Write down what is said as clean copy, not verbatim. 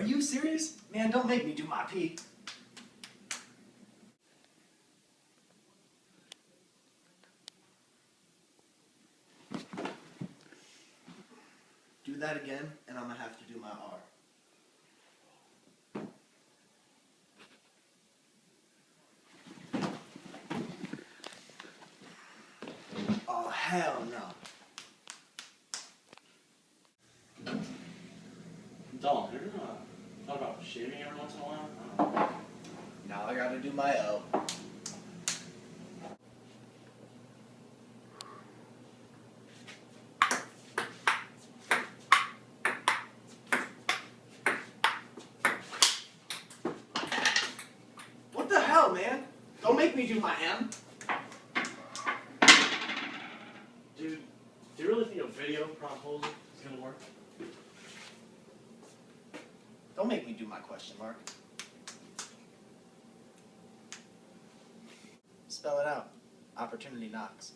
you serious? Man, don't make me do my P. Do that again, and I'm gonna have to do my R. Oh, hell no. Dalton, have you ever thought about shaving every once in a while? I don't know. Now I gotta do my L. What the hell, man? Don't make me do my M. Dude, do you really think a video promposal is gonna work? Don't make me do my question mark. Spell it out. Opportunity knocks.